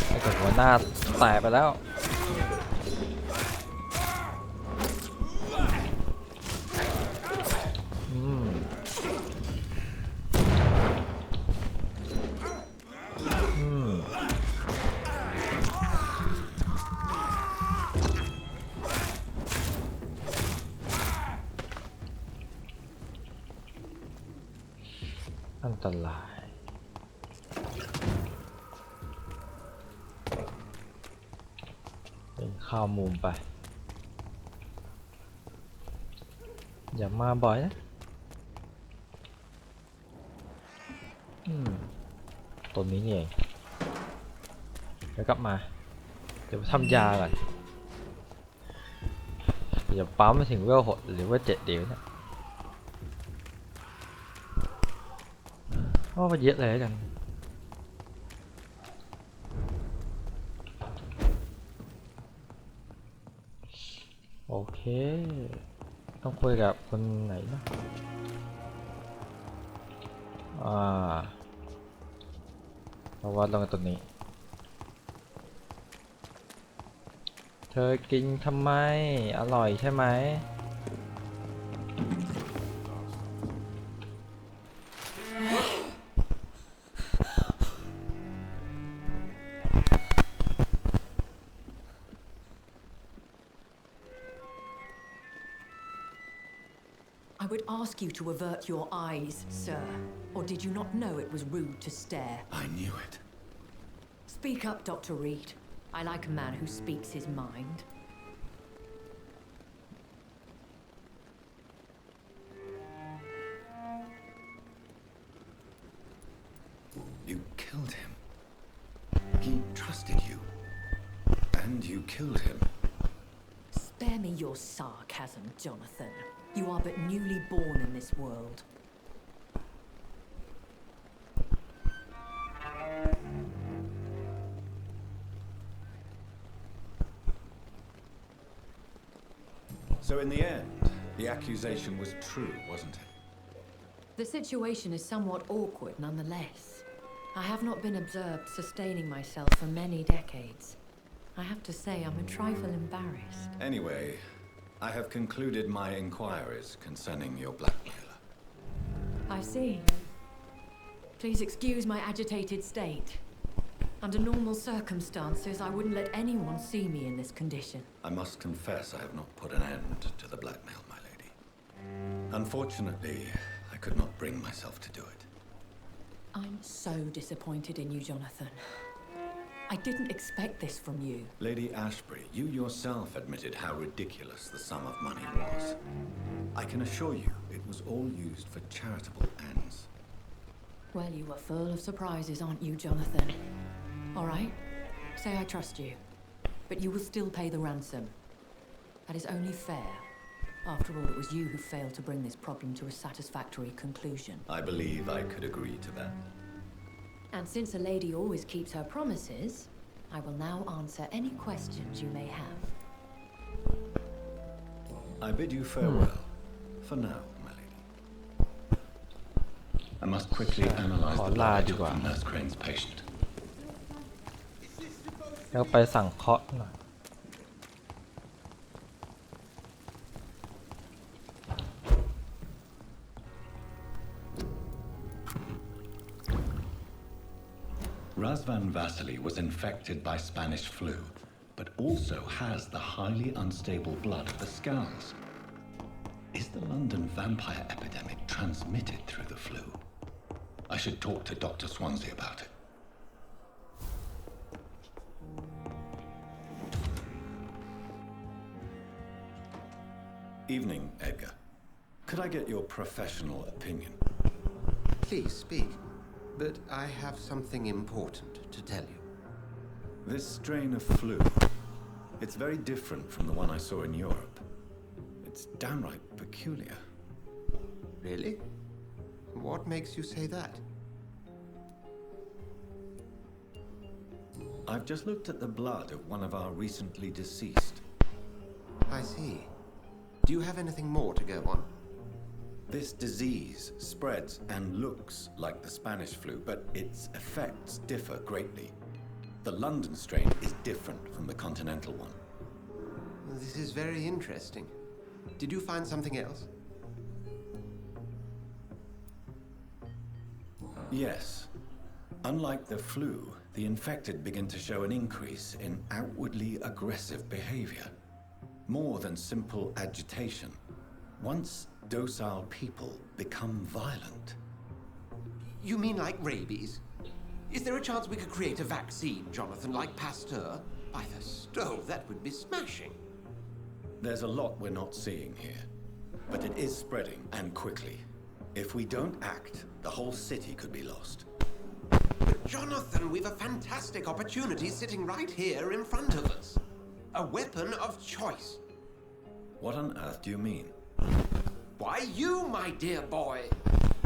ไอ้กับหัวหน้าแตกไปแล้วอันตรายเป็นข้าวมุมไปอย่ามาบ่อยนะต้นนี้นี่เองเดี๋ยวกลับมาเดี๋ยวทำยาก่อนเดี๋ยวปั๊มไปถึงเวล6หรือว่า7เดี๋ยวนะว่าไปเยอะเลยกันโอเคต้องคุยกับคนไหนนะเพราะว่าลงตัวนี้เธอกินทำไมอร่อยใช่ไหมI would ask you to avert your eyes, sir. Or did you not know it was rude to stare? I knew it. Speak up, Dr. Reed. I like a man who speaks his mind. You killed him. He trusted you. And you killed him. Spare me your sarcasm, Jonathan. You are but newly born in this world. So in the end, the accusation was true, wasn't it? The situation is somewhat awkward nonetheless. I have not been observed sustaining myself for many decades. I have to say I'm a trifle embarrassed. Anyway, I have concluded my inquiries concerning your blackmailer. I see. Please excuse my agitated state. Under normal circumstances, I wouldn't let anyone see me in this condition. I must confess I have not put an end to the blackmail, my lady. Unfortunately, I could not bring myself to do it. I'm so disappointed in you, Jonathan. I didn't expect this from you. Lady Ashbury, you yourself admitted how ridiculous the sum of money was. I can assure you it was all used for charitable ends. Well, you were full of surprises, aren't you, Jonathan? All right. say I trust you, but you will still pay the ransom. That is only fair. After all, it was you who failed to bring this problem to a satisfactory conclusion. I believe I could agree to that. And since a lady always keeps her promises, I will now answer any questions you may have. I bid you farewell, for now, my lady. I must quickly analyze the blood I took from Nurse Crane's patient. แล้วไปสั่งเคาะหน่อย Razvan Vasily was infected by Spanish flu, but also has the highly unstable blood of the Scours. Is the London vampire epidemic transmitted through the flu? I should talk to Dr. Swansea about it. Evening, Edgar. Could I get your professional opinion? Please speak, but I have something important to tell you. This strain of flu, it's very different from the one I saw in Europe. It's downright peculiar. Really? What makes you say that? I've just looked at the blood of one of our recently deceased. I see. Do you have anything more to go on? This disease spreads and looks like the Spanish flu, but its effects differ greatly. The London strain is different from the continental one. This is very interesting. Did you find something else? Yes. Unlike the flu, the infected begin to show an increase in outwardly aggressive behavior. More than simple agitation. Once docile people become violent. You mean like rabies? Is there a chance we could create a vaccine, Jonathan, like Pasteur? By the stove, that would be smashing. There's a lot we're not seeing here, but it is spreading and quickly. If we don't act, the whole city could be lost. But Jonathan, we've a fantastic opportunity sitting right here in front of us. A weapon of choice. What on earth do you mean? Why, you, my dear boy.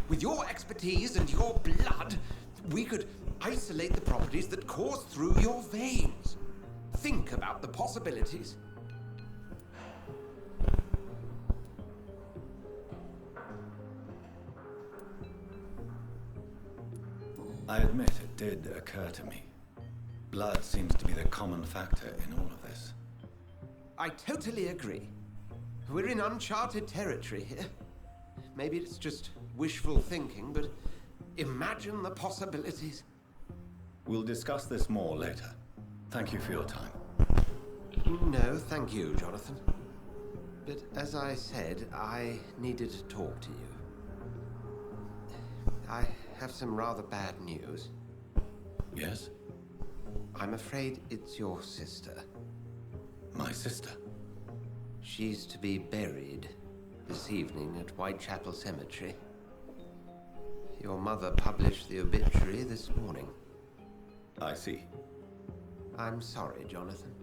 With your expertise and your blood, we could isolate the properties that course through your veins. Think about the possibilities. I admit it did occur to me. Blood seems to be the common factor in all of this. I totally agree. We're in uncharted territory here. Maybe it's just wishful thinking, but imagine the possibilities. We'll discuss this more later. Thank you for your time. No, thank you, Jonathan. But as I said, I needed to talk to you. I have some rather bad news. Yes? I'm afraid it's your sister. My sister? She's to be buried this evening at Whitechapel Cemetery. Your mother published the obituary this morning. I see. I'm sorry, Jonathan.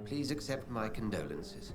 Please accept my condolences.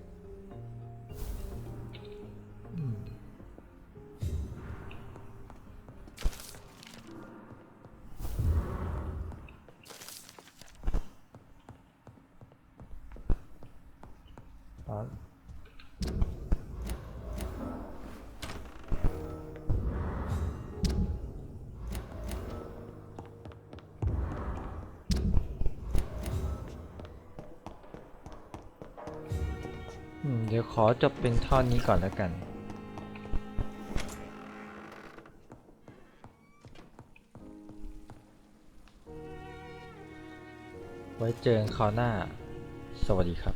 เดี๋ยวขอจบเป็นท่อนนี้ก่อนแล้วกัน ไว้เจอกันคราวหน้า สวัสดีครับ